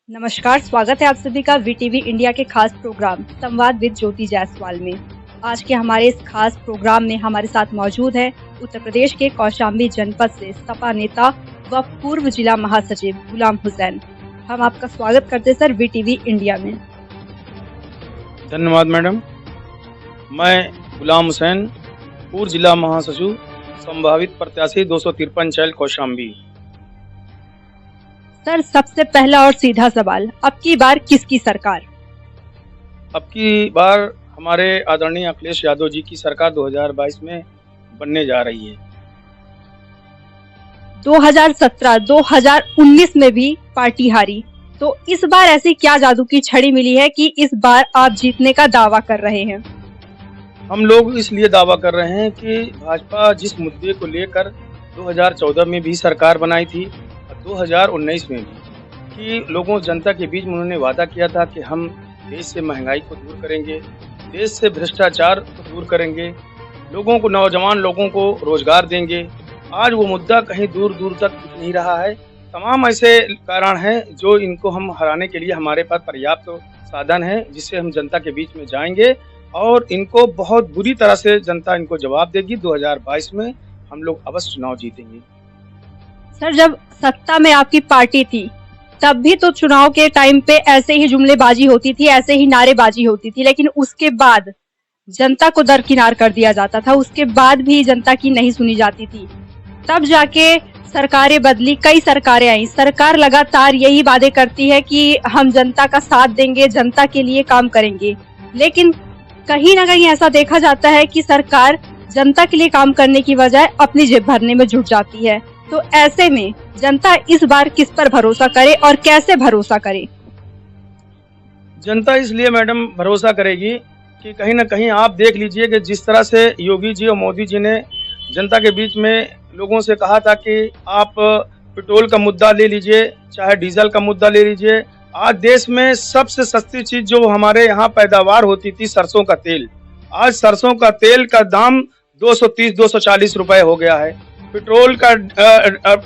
नमस्कार, स्वागत है आप सभी का वीटीवी इंडिया के खास प्रोग्राम संवाद विद ज्योति जायसवाल में। आज के हमारे इस खास प्रोग्राम में हमारे साथ मौजूद है उत्तर प्रदेश के कौशाम्बी जनपद से सपा नेता व पूर्व जिला महासचिव गुलाम हुसैन। हम आपका स्वागत करते हैं सर वीटीवी इंडिया में। धन्यवाद मैडम। मैं गुलाम हुसैन, पूर्व जिला महासचिव, संभावित प्रत्याशी 253 चैल कौशाम्बी। सर, सबसे पहला और सीधा सवाल, अब की बार किसकी सरकार? अब की बार हमारे आदरणीय अखिलेश यादव जी की सरकार 2022 में बनने जा रही है। 2017, 2019 में भी पार्टी हारी, तो इस बार ऐसी क्या जादू की छड़ी मिली है कि इस बार आप जीतने का दावा कर रहे हैं? हम लोग इसलिए दावा कर रहे हैं कि भाजपा जिस मुद्दे को लेकर 2014 में भी सरकार बनाई थी, 2019 में भी, कि लोगों जनता के बीच में उन्होंने वादा किया था कि हम देश से महंगाई को दूर करेंगे, देश से भ्रष्टाचार को दूर करेंगे, लोगों को, नौजवान लोगों को रोजगार देंगे। आज वो मुद्दा कहीं दूर दूर तक दिख नहीं रहा है। तमाम ऐसे कारण हैं जो इनको हम हराने के लिए हमारे पास पर्याप्त साधन है, जिससे हम जनता के बीच में जाएंगे और इनको बहुत बुरी तरह से जनता इनको जवाब देगी। 2022 में हम लोग अवश्य चुनाव जीतेंगे। सर, जब सत्ता में आपकी पार्टी थी तब भी तो चुनाव के टाइम पे ऐसे ही जुमलेबाजी होती थी, ऐसे ही नारेबाजी होती थी, लेकिन उसके बाद जनता को दरकिनार कर दिया जाता था। उसके बाद भी जनता की नहीं सुनी जाती थी। तब जाके सरकारें बदली, कई सरकारें आई। सरकार लगातार यही वादे करती है कि हम जनता का साथ देंगे, जनता के लिए काम करेंगे, लेकिन कहीं ना कहीं ऐसा देखा जाता है कि सरकार जनता के लिए काम करने की बजाय अपनी जेब भरने में जुट जाती है। तो ऐसे में जनता इस बार किस पर भरोसा करे और कैसे भरोसा करे? जनता इसलिए मैडम भरोसा करेगी कि कहीं ना कहीं आप देख लीजिए कि जिस तरह से योगी जी और मोदी जी ने जनता के बीच में लोगों से कहा था कि आप पेट्रोल का मुद्दा ले लीजिए, चाहे डीजल का मुद्दा ले लीजिए। आज देश में सबसे सस्ती चीज जो हमारे यहाँ पैदावार होती थी, सरसों का तेल, आज सरसों का तेल का दाम 230-240 रुपए हो गया है। पेट्रोल का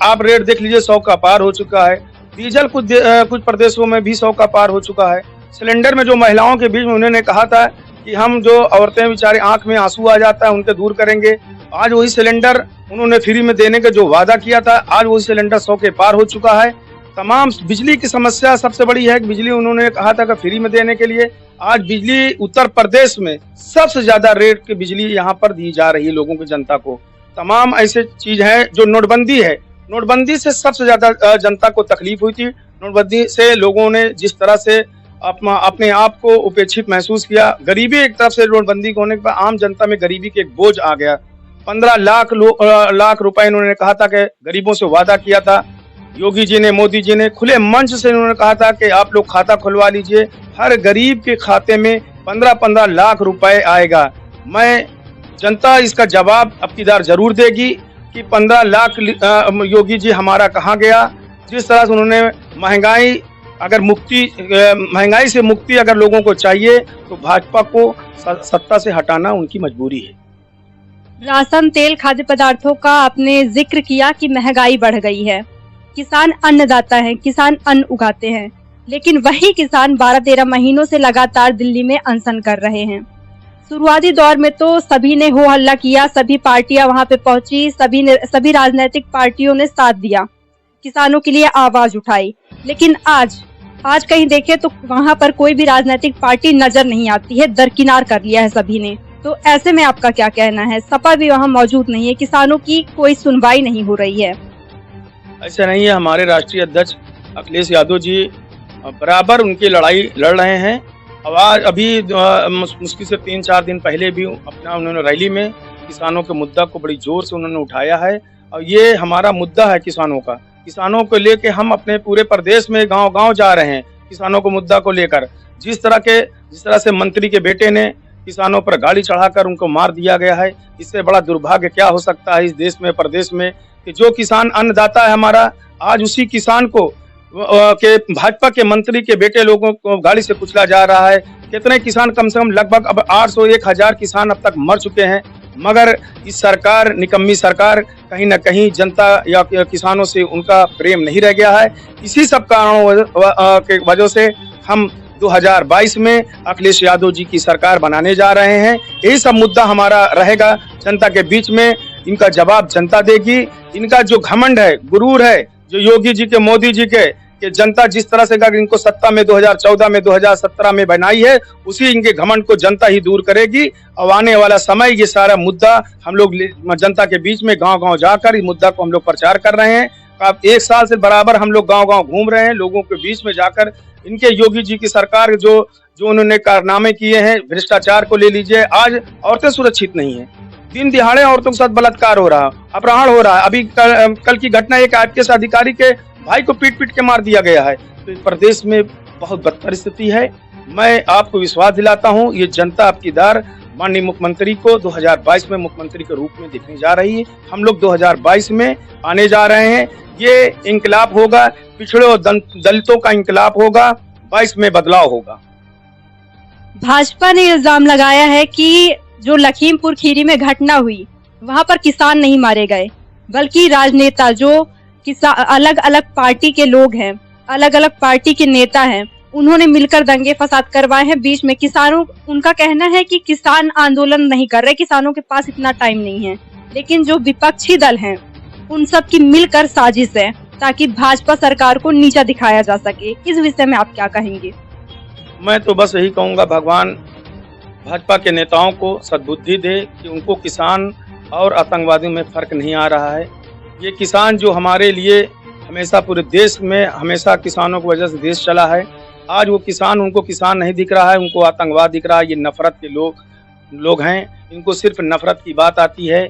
आप रेट देख लीजिए, 100 का पार हो चुका है। डीजल कुछ प्रदेशों में भी 100 का पार हो चुका है। सिलेंडर में जो महिलाओं के बीच में उन्होंने कहा था कि हम जो औरतें बेचारी आंख में आंसू आ जाता है उनके दूर करेंगे, आज वही सिलेंडर उन्होंने फ्री में देने का जो वादा किया था, आज वही सिलेंडर 100 के पार हो चुका है। तमाम बिजली की समस्या सबसे बड़ी है कि बिजली उन्होंने कहा था कि फ्री में देने के लिए, आज बिजली उत्तर प्रदेश में सबसे ज्यादा रेट की बिजली यहाँ पर दी जा रही है लोगों की, जनता को। तमाम ऐसे चीज है जो नोटबंदी है, नोटबंदी से सबसे ज्यादा जनता को तकलीफ हुई थी। नोटबंदी से लोगों ने जिस तरह से अपने आप को उपेक्षित महसूस किया, गरीबी एक तरफ से नोटबंदी होने के बाद आम जनता में गरीबी के एक बोझ आ गया। 15 लाख रुपए इन्होंने कहा था कि गरीबों से वादा किया था। योगी जी ने, मोदी जी ने खुले मंच से इन्होंने कहा था कि आप लोग खाता खुलवा लीजिए, हर गरीब के खाते में 15-15 लाख रुपए आएगा। मैं जनता इसका जवाब अब की बार जरूर देगी कि 15 लाख योगी जी हमारा कहाँ गया। जिस तरह से उन्होंने महंगाई से मुक्ति अगर लोगों को चाहिए तो भाजपा को सत्ता से हटाना उनकी मजबूरी है। राशन, तेल, खाद्य पदार्थों का आपने जिक्र किया कि महंगाई बढ़ गई है। किसान अन्नदाता है, किसान अन्न उगाते हैं, लेकिन वही किसान 12-13 महीनों से लगातार दिल्ली में अनशन कर रहे हैं। शुरुआती दौर में तो सभी ने हो हल्ला किया, सभी पार्टियां वहां पे पहुंची, सभी राजनीतिक पार्टियों ने साथ दिया, किसानों के लिए आवाज उठाई, लेकिन आज कहीं देखे तो वहां पर कोई भी राजनीतिक पार्टी नजर नहीं आती है, दरकिनार कर लिया है सभी ने। तो ऐसे में आपका क्या कहना है? सपा भी वहां मौजूद नहीं है, किसानों की कोई सुनवाई नहीं हो रही है। ऐसा नहीं है, हमारे राष्ट्रीय अध्यक्ष अखिलेश यादव जी बराबर उनकी लड़ाई लड़ रहे हैं। और अभी मुश्किल से 3-4 दिन पहले भी उन्होंने रैली में किसानों के मुद्दा को बड़ी जोर से उन्होंने उठाया है। और ये हमारा मुद्दा है किसानों का। किसानों को लेके हम अपने पूरे प्रदेश में गांव-गांव जा रहे हैं किसानों को मुद्दा को लेकर। जिस तरह से मंत्री के बेटे ने किसानों पर गाड़ी चढ़ाकर उनको मार दिया गया है, इससे बड़ा दुर्भाग्य क्या हो सकता है इस देश में, प्रदेश में, कि जो किसान अन्नदाता है हमारा, आज उसी किसान को के भाजपा के मंत्री के बेटे लोगों को गाड़ी से कुचला जा रहा है। कितने किसान, कम से कम लगभग अब 800-1000 किसान अब तक मर चुके हैं। मगर इस सरकार, निकम्मी सरकार, कहीं न कहीं जनता या किसानों से उनका प्रेम नहीं रह गया है। इसी सब कारणों के वजह से हम 2022 में अखिलेश यादव जी की सरकार बनाने जा रहे हैं। यही सब मुद्दा हमारा रहेगा जनता के बीच में। इनका जवाब जनता देगी। इनका जो घमंड है, गुरूर है, जो योगी जी के, मोदी जी के, कि जनता जिस तरह से इनको सत्ता में 2014 में 2017 में बनाई है, उसी इनके घमंड को जनता ही दूर करेगी। अब आने वाला समय ये सारा मुद्दा हम लोग जनता के बीच में गांव-गांव जाकर इस मुद्दा को हम लोग प्रचार कर रहे हैं। अब 1 साल से बराबर हम लोग गांव-गांव घूम रहे हैं, लोगों के बीच में जाकर इनके योगी जी की सरकार जो उन्होंने कारनामे किए हैं, भ्रष्टाचार को ले लीजिए। आज औरतें सुरक्षित नहीं है, दिन दिहाड़े औरतों के साथ बलात्कार हो रहा, अपहरण हो रहा है। अभी कल की घटना, एक IPS अधिकारी के भाई को पीट के मार दिया गया है। तो इस प्रदेश में बहुत बदतर स्थिति है। मैं आपको विश्वास दिलाता हूं, ये जनता आपकी दार माननीय मुख्यमंत्री को 2022 में मुख्यमंत्री के रूप में दिखने जा रही है। हम लोग 2022 में आने जा रहे हैं। ये इंकलाब होगा, पिछड़े और दलितों का इंकलाब होगा, 22 में बदलाव होगा। भाजपा ने इल्जाम लगाया है कि जो लखीमपुर खीरी में घटना हुई, वहां पर किसान नहीं मारे गए, बल्कि राजनेता जो अलग अलग पार्टी के लोग हैं, अलग अलग पार्टी के नेता हैं, उन्होंने मिलकर दंगे फसाद करवाए हैं बीच में। किसानों, उनका कहना है कि किसान आंदोलन नहीं कर रहे, किसानों के पास इतना टाइम नहीं है। लेकिन जो विपक्षी दल हैं, उन सब की मिलकर साजिश है ताकि भाजपा सरकार को नीचा दिखाया जा सके। इस विषय में आप क्या कहेंगे? मैं तो बस यही कहूँगा, भगवान भाजपा के नेताओं को सद्बुद्धि दे कि उनको किसान और आतंकवादियों में फर्क नहीं आ रहा है। ये किसान जो हमारे लिए हमेशा पूरे देश में हमेशा किसानों की वजह से देश चला है, आज वो किसान, उनको किसान नहीं दिख रहा है, उनको आतंकवाद दिख रहा है। ये नफरत के लोग हैं, इनको सिर्फ नफरत की बात आती है।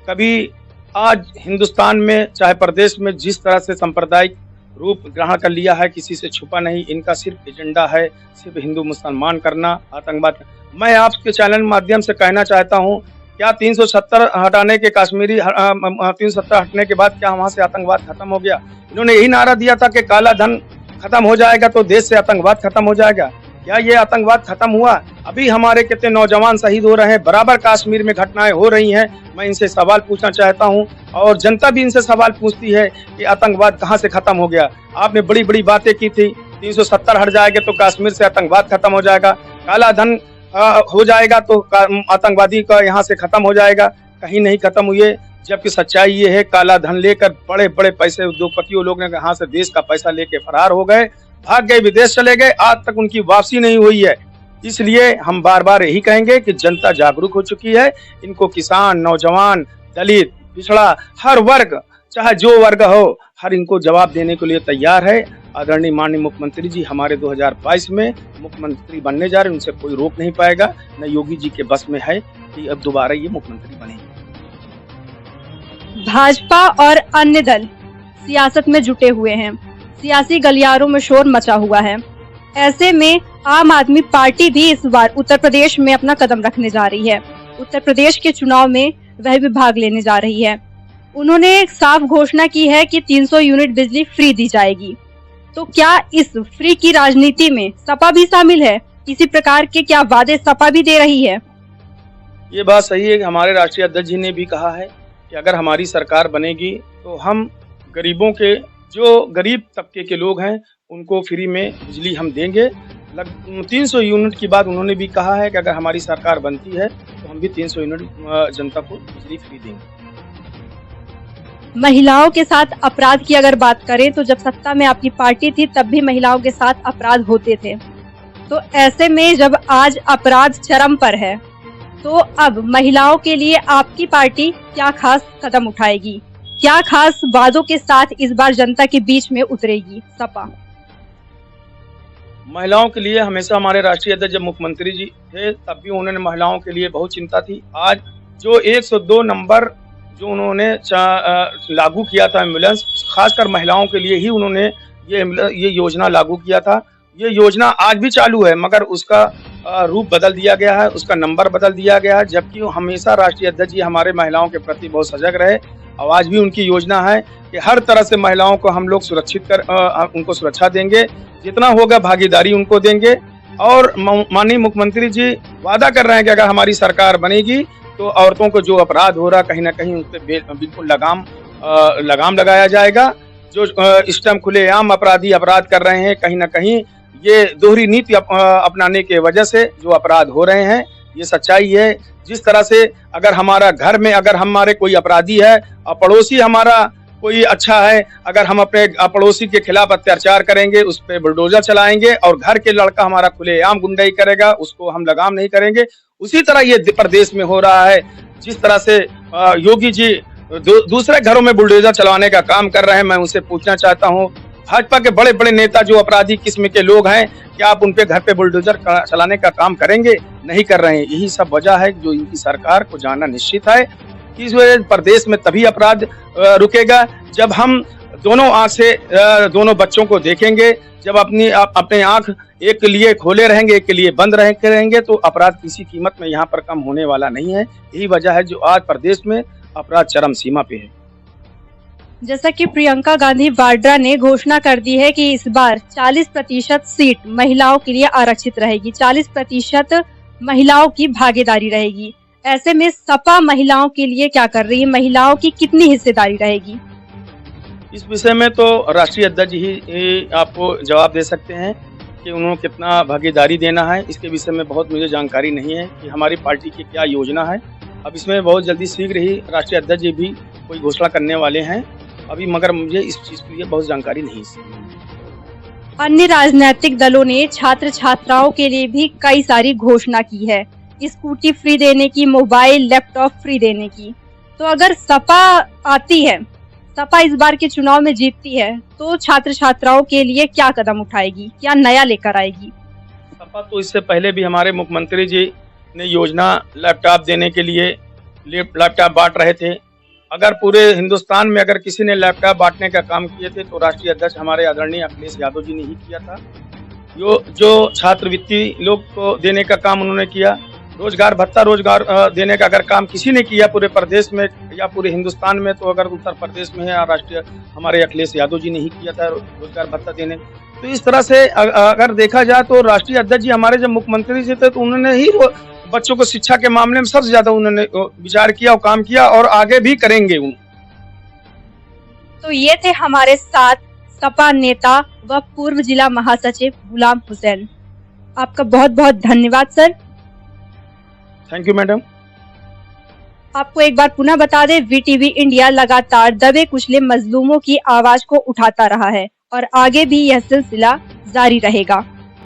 कभी आज हिंदुस्तान में चाहे प्रदेश में जिस तरह से सांप्रदायिक रूप ग्रहण कर लिया है, किसी से छुपा नहीं। इनका सिर्फ एजेंडा है सिर्फ हिंदू मुसलमान करना, आतंकवाद। मैं आपके चैनल माध्यम से कहना चाहता हूँ, क्या 370 हटाने के 370 हटने के बाद क्या वहाँ से आतंकवाद खत्म हो गया? इन्होंने यही नारा दिया था कि काला धन खत्म हो जाएगा तो देश से आतंकवाद खत्म हो जाएगा। क्या ये आतंकवाद खत्म हुआ? अभी हमारे कितने नौजवान शहीद हो रहे हैं, बराबर कश्मीर में घटनाएं हो रही हैं। मैं इनसे सवाल पूछना चाहता हूं और जनता भी इनसे सवाल पूछती है कि आतंकवाद कहां से खत्म हो गया? आपने बड़ी बड़ी बातें की थी, 370 हट जाएगा तो कश्मीर से आतंकवाद खत्म हो जाएगा, काला धन हो जाएगा तो आतंकवादी का यहाँ से खत्म हो जाएगा। कहीं नहीं खत्म हुए, जबकि सच्चाई ये है, काला धन लेकर बड़े बड़े पैसे उद्योगपतियों लोग ने यहाँ से देश का पैसा लेके फरार हो गए, भाग गए, विदेश चले गए, आज तक उनकी वापसी नहीं हुई है। इसलिए हम बार बार यही कहेंगे कि जनता जागरूक हो चुकी है। इनको किसान, नौजवान, दलित, पिछड़ा, हर वर्ग, चाहे जो वर्ग हो, हर इनको जवाब देने के लिए तैयार है। आदरणीय माननीय मुख्यमंत्री जी हमारे 2022 में मुख्यमंत्री बनने जा रहे हैं, उनसे कोई रोक नहीं पाएगा। न योगी जी के बस में है कि अब दोबारा ये मुख्यमंत्री बनेंगे। भाजपा और अन्य दल सियासत में जुटे हुए हैं, सियासी गलियारों में शोर मचा हुआ है। ऐसे में आम आदमी पार्टी भी इस बार उत्तर प्रदेश में अपना कदम रखने जा रही है। उत्तर प्रदेश के चुनाव में वह भी भाग लेने जा रही है। उन्होंने एक साफ घोषणा की है कि 300 यूनिट बिजली फ्री दी जाएगी। तो क्या इस फ्री की राजनीति में सपा भी शामिल है? किसी प्रकार के क्या वादे सपा भी दे रही है? ये बात सही है कि हमारे राष्ट्रीय अध्यक्ष जी ने भी कहा है कि अगर हमारी सरकार बनेगी तो हम गरीबों के, जो गरीब तबके के लोग हैं, उनको फ्री में बिजली हम देंगे। 300 यूनिट की बात उन्होंने भी कहा है कि अगर हमारी सरकार बनती है तो हम भी 300 यूनिट जनता को बिजली फ्री देंगे। महिलाओं के साथ अपराध की अगर बात करें तो जब सत्ता में आपकी पार्टी थी तब भी महिलाओं के साथ अपराध होते थे। तो ऐसे में जब आज अपराध चरम पर है तो अब महिलाओं के लिए आपकी पार्टी क्या खास कदम उठाएगी? क्या खास वादों के साथ इस बार जनता के बीच में उतरेगी सपा? महिलाओं के लिए हमेशा हमारे राष्ट्रीय अध्यक्ष जब मुख्यमंत्री जी थे तब भी उन्होंने महिलाओं के लिए बहुत चिंता थी। आज जो 102 नंबर जो उन्होंने लागू किया था एम्बुलेंस, खासकर महिलाओं के लिए ही उन्होंने ये योजना लागू किया था। ये योजना आज भी चालू है, मगर उसका रूप बदल दिया गया है, उसका नंबर बदल दिया गया है। जबकि हमेशा राष्ट्रीय अध्यक्ष जी हमारे महिलाओं के प्रति बहुत सजग रहे और आज भी उनकी योजना है कि हर तरह से महिलाओं को हम लोग सुरक्षित कर उनको सुरक्षा देंगे, जितना होगा भागीदारी उनको देंगे। और माननीय मुख्यमंत्री जी वादा कर रहे हैं कि अगर हमारी सरकार बनेगी तो औरतों को जो अपराध हो रहा कहीं ना कहीं उस पर बिल्कुल लगाम लगाया जाएगा। जो इस टाइम खुलेआम अपराधी अपराध कर रहे हैं, कहीं ना कहीं ये दोहरी नीति अपनाने के वजह से जो अपराध हो रहे हैं, ये सच्चाई है। जिस तरह से अगर हमारा घर में अगर हमारे कोई अपराधी है और पड़ोसी हमारा कोई अच्छा है, अगर हम अपने पड़ोसी के खिलाफ अत्याचार करेंगे, उस पर बुलडोजर चलाएंगे और घर के लड़का हमारा खुलेआम गुंडाई करेगा, उसको हम लगाम नहीं करेंगे। उसी तरह ये प्रदेश में हो रहा है। जिस तरह से योगी जी दूसरे घरों में बुलडोजर चलाने का काम कर रहे हैं, मैं उनसे पूछना चाहता हूँ, भाजपा के बड़े बड़े नेता जो अपराधी किस्म के लोग हैं, क्या आप उनके घर पे बुलडोजर चलाने का काम करेंगे? नहीं कर रहे हैं। यही सब वजह है जो इनकी सरकार को जानना निश्चित है कि इस वजह प्रदेश में तभी अपराध रुकेगा जब हम दोनों आंख से दोनों बच्चों को देखेंगे। जब अपने आंख एक के लिए खोले रहेंगे, एक के लिए बंद रहेंगे, तो अपराध किसी कीमत में यहाँ पर कम होने वाला नहीं है। यही वजह है जो आज प्रदेश में अपराध चरम सीमा पे है। जैसा कि प्रियंका गांधी वाड्रा ने घोषणा कर दी है कि इस बार 40% सीट महिलाओं के लिए आरक्षित रहेगी, 40% महिलाओं की भागीदारी रहेगी। ऐसे में सपा महिलाओं के लिए क्या कर रही है? महिलाओं की कितनी हिस्सेदारी रहेगी? इस विषय में तो राष्ट्रीय अध्यक्ष ही आपको जवाब दे सकते हैं कि उन्होंने कितना भागीदारी देना है। इसके विषय में बहुत मुझे जानकारी नहीं है कि हमारी पार्टी की क्या योजना है। अब इसमें बहुत जल्दी शीघ्र ही राष्ट्रीय अध्यक्ष जी भी कोई घोषणा करने वाले हैं अभी, मगर मुझे इस चीज के लिए बहुत जानकारी नहीं है। अन्य राजनीतिक दलों ने छात्र छात्राओं के लिए भी कई सारी घोषणा की है, स्कूटी फ्री देने की, मोबाइल लैपटॉप फ्री देने की। तो अगर सपा आती है, सपा इस बार के चुनाव में जीतती है, तो छात्र छात्राओं के लिए क्या कदम उठाएगी, क्या नया लेकर आएगी? सपा तो इससे पहले भी हमारे मुख्यमंत्री जी ने योजना लैपटॉप देने के लिए लैपटॉप बांट रहे थे। अगर पूरे हिंदुस्तान में अगर किसी ने लैपटॉप बांटने का काम किए थे तो राष्ट्रीय अध्यक्ष हमारे आदरणीय अखिलेश यादव जी ने ही किया था। जो छात्रवृत्ति लोग को देने का काम उन्होंने किया, रोजगार भत्ता देने का अगर काम किसी ने किया पूरे प्रदेश में या पूरे हिंदुस्तान में, तो अगर उत्तर प्रदेश में है राष्ट्रीय हमारे अखिलेश यादव जी ने ही किया था रोजगार भत्ता देने। तो इस तरह से अगर देखा जाए तो राष्ट्रीय अध्यक्ष जी हमारे जब मुख्यमंत्री जी थे तो उन्होंने ही बच्चों को शिक्षा के मामले में सबसे ज्यादा उन्होंने विचार किया और काम किया और आगे भी करेंगे। तो ये थे हमारे साथ सपा नेता व पूर्व जिला महासचिव गुलाम हुसैन। आपका बहुत बहुत धन्यवाद सर। Thank you madam. आपको एक बार पुनः बता दें, वीटीवी इंडिया लगातार दबे कुचले मजलूमों की आवाज को उठाता रहा है और आगे भी यह सिलसिला जारी रहेगा।